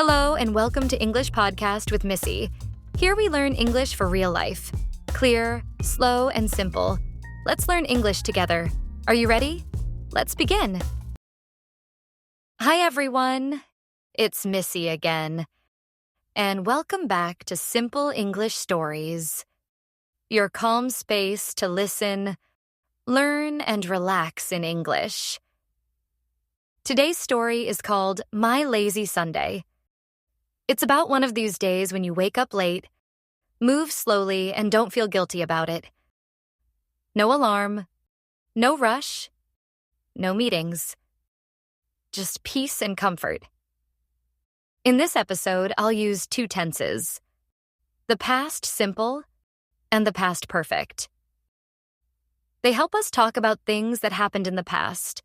Hello, and welcome to English Podcast with Missy. Here we learn English for real life. Clear, slow, and simple. Let's learn English together. Are you ready? Let's begin. Hi, everyone. It's Missy again. And welcome back to Simple English Stories. Your calm space to listen, learn, and relax in English. Today's story is called My Lazy Sunday. It's about one of these days when you wake up late, move slowly, and don't feel guilty about it. No alarm, no rush, no meetings. Just peace and comfort. In this episode, I'll use two tenses: the past simple and the past perfect. They help us talk about things that happened in the past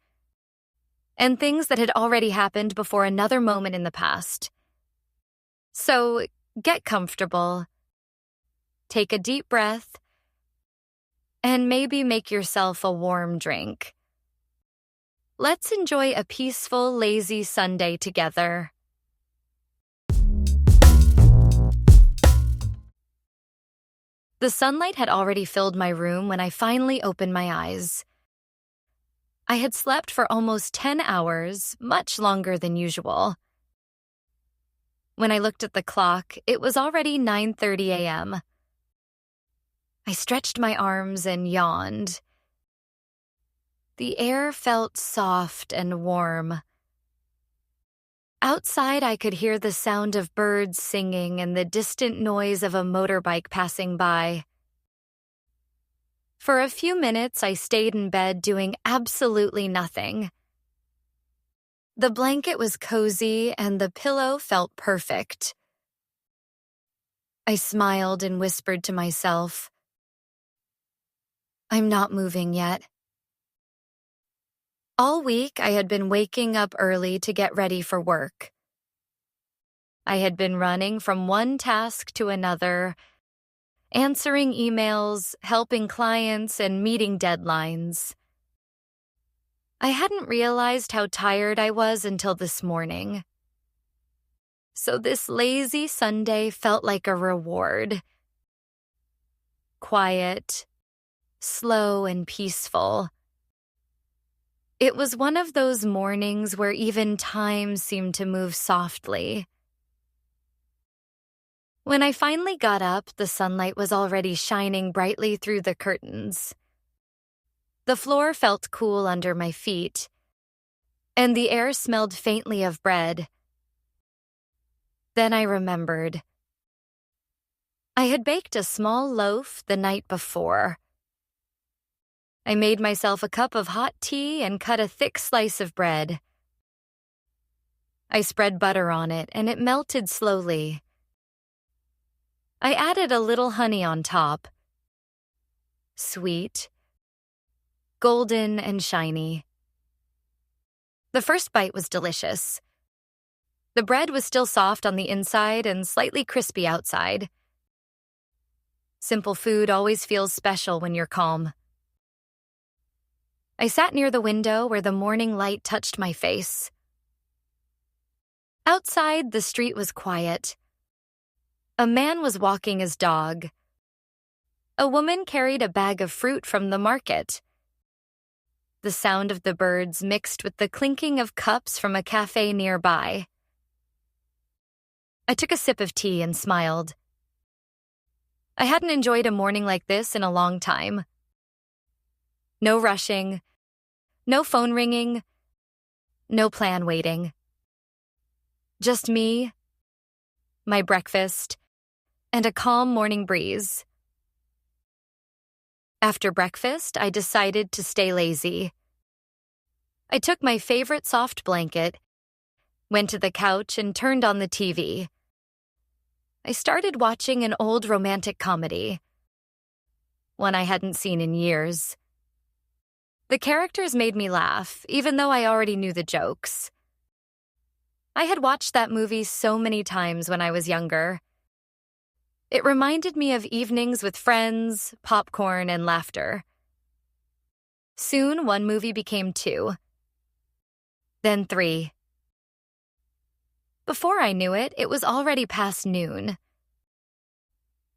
and things that had already happened before another moment in the past. So, get comfortable, take a deep breath, and maybe make yourself a warm drink. Let's enjoy a peaceful, lazy Sunday together. The sunlight had already filled my room when I finally opened my eyes. I had slept for almost 10 hours, much longer than usual. When I looked at the clock, it was already 9:30 a.m. I stretched my arms and yawned. The air felt soft and warm. Outside, I could hear the sound of birds singing and the distant noise of a motorbike passing by. For a few minutes, I stayed in bed doing absolutely nothing. The blanket was cozy and the pillow felt perfect. I smiled and whispered to myself, I'm not moving yet. All week, I had been waking up early to get ready for work. I had been running from one task to another, answering emails, helping clients, and meeting deadlines. I hadn't realized how tired I was until this morning. So this lazy Sunday felt like a reward. Quiet, slow, and peaceful. It was one of those mornings where even time seemed to move softly. When I finally got up, the sunlight was already shining brightly through the curtains. The floor felt cool under my feet, and the air smelled faintly of bread. Then I remembered. I had baked a small loaf the night before. I made myself a cup of hot tea and cut a thick slice of bread. I spread butter on it, and it melted slowly. I added a little honey on top. Sweet, golden, and shiny. The first bite was delicious. The bread was still soft on the inside and slightly crispy outside. Simple food always feels special when you're calm. I sat near the window where the morning light touched my face. Outside, the street was quiet. A man was walking his dog. A woman carried a bag of fruit from the market. The sound of the birds mixed with the clinking of cups from a cafe nearby. I took a sip of tea and smiled. I hadn't enjoyed a morning like this in a long time. No rushing, no phone ringing, no plan waiting. Just me, my breakfast, and a calm morning breeze. After breakfast, I decided to stay lazy. I took my favorite soft blanket, went to the couch, and turned on the TV. I started watching an old romantic comedy, one I hadn't seen in years. The characters made me laugh, even though I already knew the jokes. I had watched that movie so many times when I was younger. It reminded me of evenings with friends, popcorn, and laughter. Soon, one movie became two, then three. Before I knew it, it was already past noon.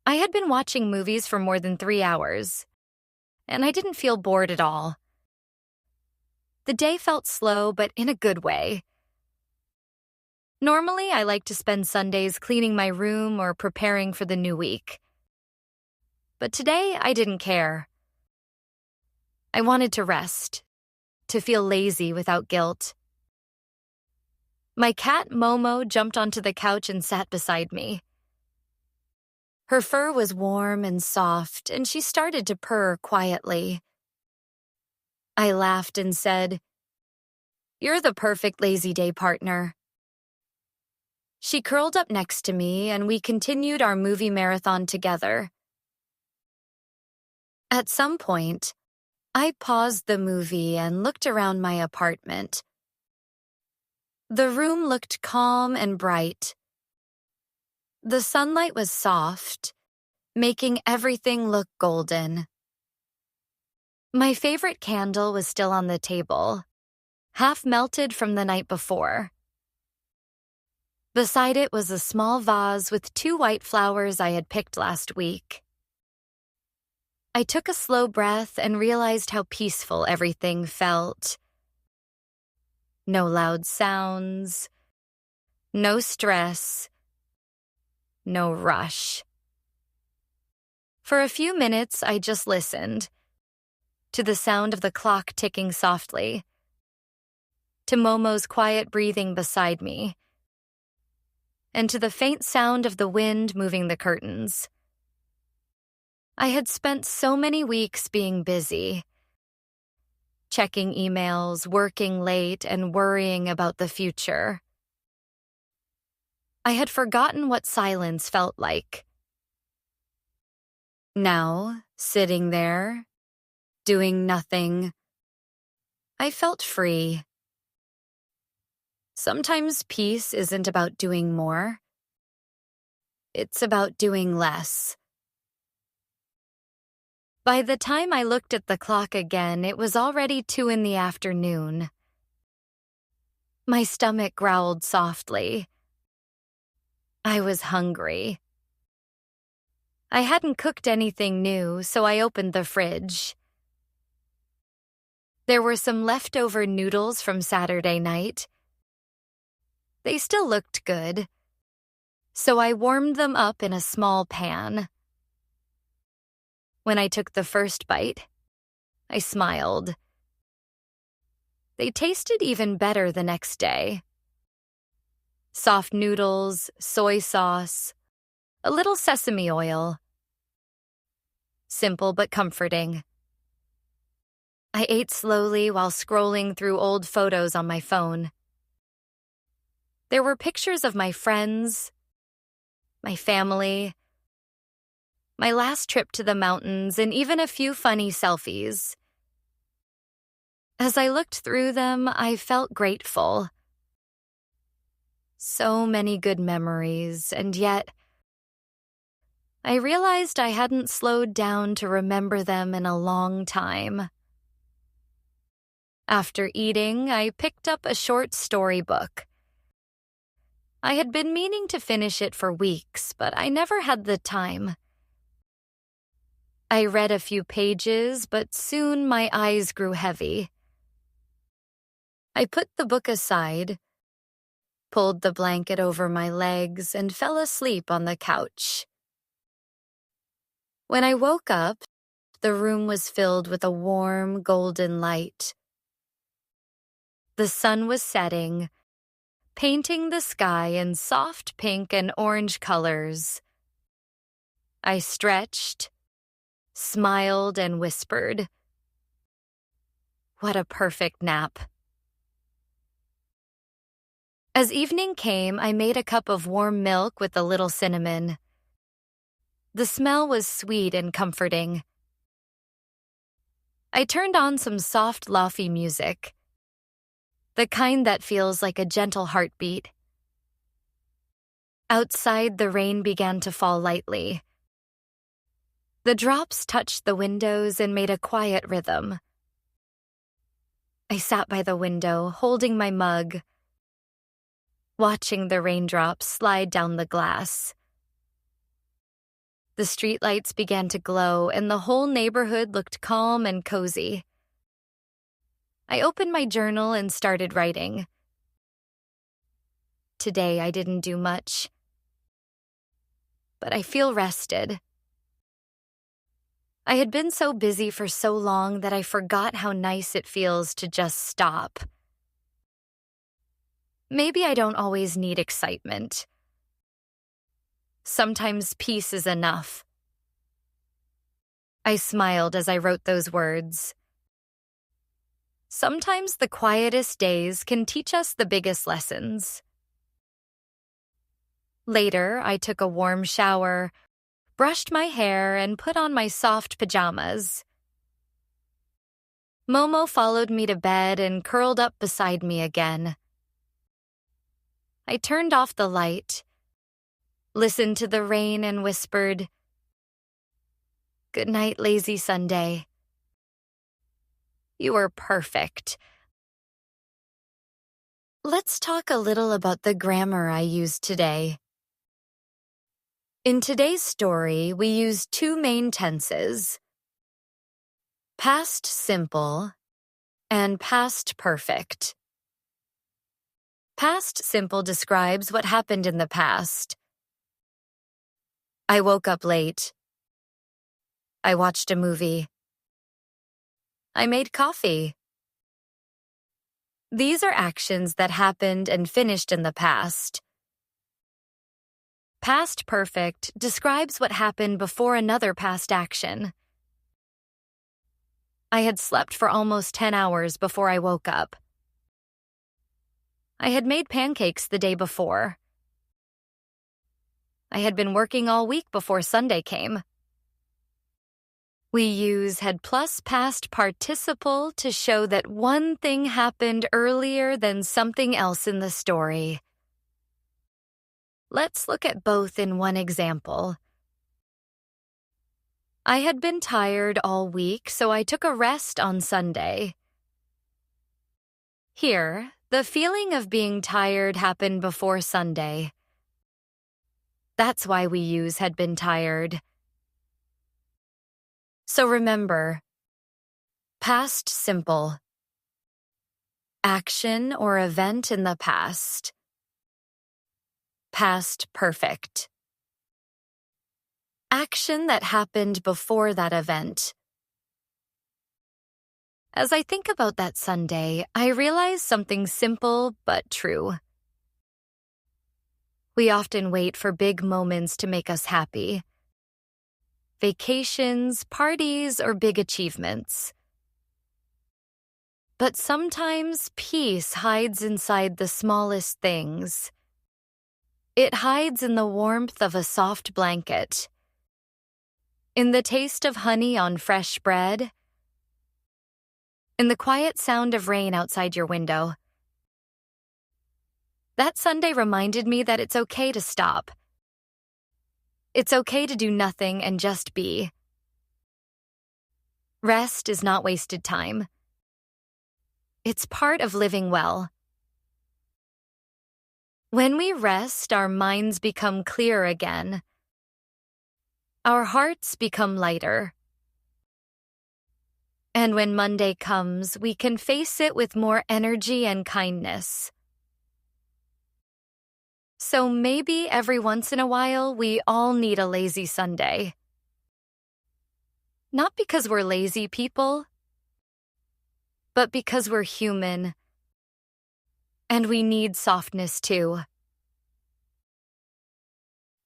I had been watching movies for more than 3 hours, and I didn't feel bored at all. The day felt slow, but in a good way. Normally, I like to spend Sundays cleaning my room or preparing for the new week. But today, I didn't care. I wanted to rest, to feel lazy without guilt. My cat, Momo, jumped onto the couch and sat beside me. Her fur was warm and soft, and she started to purr quietly. I laughed and said, "You're the perfect lazy day partner." She curled up next to me, and we continued our movie marathon together. At some point, I paused the movie and looked around my apartment. The room looked calm and bright. The sunlight was soft, making everything look golden. My favorite candle was still on the table, half melted from the night before. Beside it was a small vase with 2 white flowers I had picked last week. I took a slow breath and realized how peaceful everything felt. No loud sounds, no stress, no rush. For a few minutes, I just listened to the sound of the clock ticking softly, to Momo's quiet breathing beside me, and to the faint sound of the wind moving the curtains. I had spent so many weeks being busy, checking emails, working late, and worrying about the future. I had forgotten what silence felt like. Now, sitting there, doing nothing, I felt free. Sometimes peace isn't about doing more. It's about doing less. By the time I looked at the clock again, it was already 2 in the afternoon. My stomach growled softly. I was hungry. I hadn't cooked anything new, so I opened the fridge. There were some leftover noodles from Saturday night. They still looked good, so I warmed them up in a small pan. When I took the first bite, I smiled. They tasted even better the next day. Soft noodles, soy sauce, a little sesame oil. Simple but comforting. I ate slowly while scrolling through old photos on my phone. There were pictures of my friends, my family, my last trip to the mountains, and even a few funny selfies. As I looked through them, I felt grateful. So many good memories, and yet I realized I hadn't slowed down to remember them in a long time. After eating, I picked up a short storybook. I had been meaning to finish it for weeks, but I never had the time. I read a few pages, but soon my eyes grew heavy. I put the book aside, pulled the blanket over my legs, and fell asleep on the couch. When I woke up, the room was filled with a warm, golden light. The sun was setting, painting the sky in soft pink and orange colors. I stretched, smiled, and whispered, "What a perfect nap." As evening came, I made a cup of warm milk with a little cinnamon. The smell was sweet and comforting. I turned on some soft, lofi music, the kind that feels like a gentle heartbeat. Outside, the rain began to fall lightly. The drops touched the windows and made a quiet rhythm. I sat by the window, holding my mug, watching the raindrops slide down the glass. The streetlights began to glow, and the whole neighborhood looked calm and cozy. I opened my journal and started writing. Today I didn't do much, but I feel rested. I had been so busy for so long that I forgot how nice it feels to just stop. Maybe I don't always need excitement. Sometimes peace is enough. I smiled as I wrote those words. Sometimes the quietest days can teach us the biggest lessons. Later, I took a warm shower, brushed my hair, and put on my soft pajamas. Momo followed me to bed and curled up beside me again. I turned off the light, listened to the rain, and whispered, "Good night, lazy Sunday. You are perfect." Let's talk a little about the grammar I used today. In today's story, we use two main tenses: past simple and past perfect. Past simple describes what happened in the past. I woke up late. I watched a movie. I made coffee. These are actions that happened and finished in the past. Past perfect describes what happened before another past action. I had slept for almost 10 hours before I woke up. I had made pancakes the day before. I had been working all week before Sunday came. We use had plus past participle to show that one thing happened earlier than something else in the story. Let's look at both in one example. I had been tired all week, so I took a rest on Sunday. Here, the feeling of being tired happened before Sunday. That's why we use had been tired. So remember, past simple. Action or event in the past. Past perfect. Action that happened before that event. As I think about that Sunday, I realize something simple but true. We often wait for big moments to make us happy. Vacations, parties, or big achievements. But sometimes peace hides inside the smallest things. It hides in the warmth of a soft blanket, in the taste of honey on fresh bread, in the quiet sound of rain outside your window. That Sunday reminded me that it's okay to stop. It's okay to do nothing and just be. Rest is not wasted time. It's part of living well. When we rest, our minds become clear again. Our hearts become lighter. And when Monday comes, we can face it with more energy and kindness. So maybe every once in a while, we all need a lazy Sunday. Not because we're lazy people, but because we're human. And we need softness too.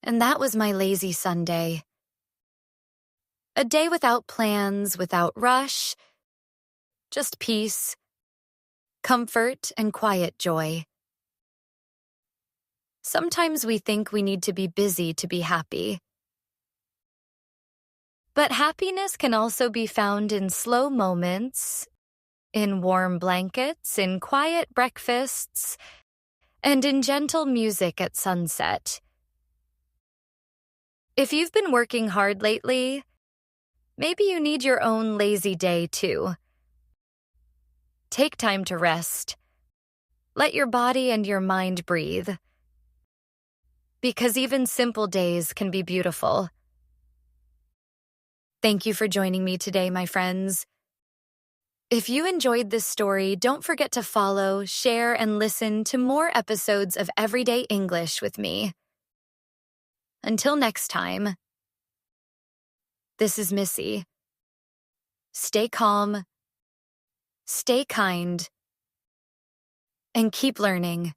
And that was my lazy Sunday. A day without plans, without rush, just peace, comfort, and quiet joy. Sometimes we think we need to be busy to be happy. But happiness can also be found in slow moments, in warm blankets, in quiet breakfasts, and in gentle music at sunset. If you've been working hard lately, maybe you need your own lazy day too. Take time to rest. Let your body and your mind breathe. Because even simple days can be beautiful. Thank you for joining me today, my friends. If you enjoyed this story, don't forget to follow, share, and listen to more episodes of Everyday English with me. Until next time, this is Missy. Stay calm, stay kind, and keep learning.